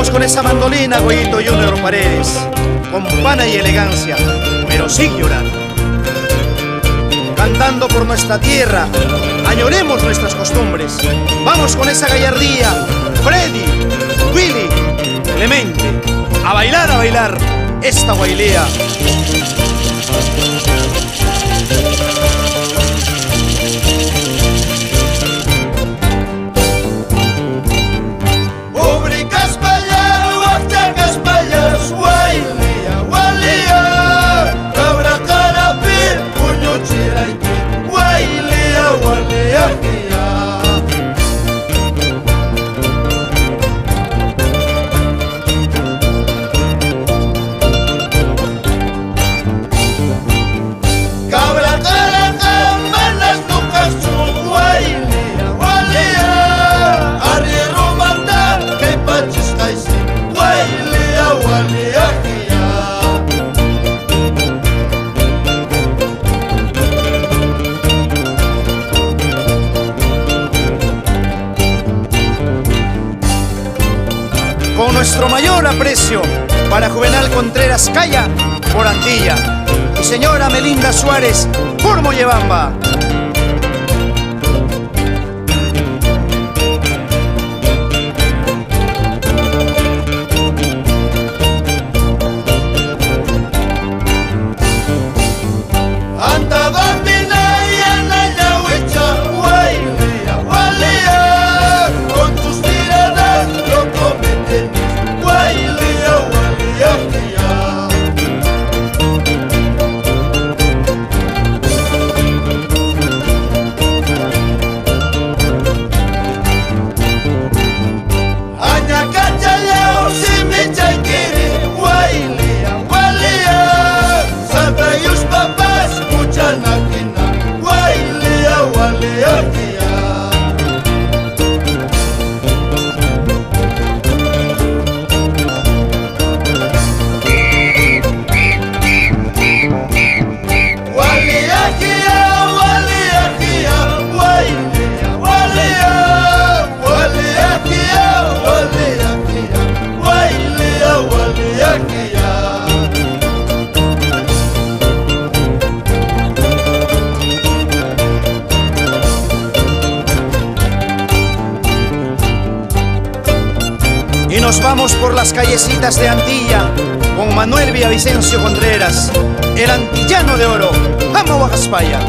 Vamos con esa mandolina, Goyito Junior Paredes, con pana y elegancia, pero sin llorar. Cantando por nuestra tierra, añoremos nuestras costumbres. Vamos con esa gallardía, Freddy, Willy, Clemente, a bailar esta guailea. Con nuestro mayor aprecio para Juvenal Contreras Calla por Antilla y señora Melinda Suárez por Mollebamba. Y nos vamos por las callecitas de Antilla con Manuel Villavicencio Contreras, el antillano de oro, Amo Guajaspaya.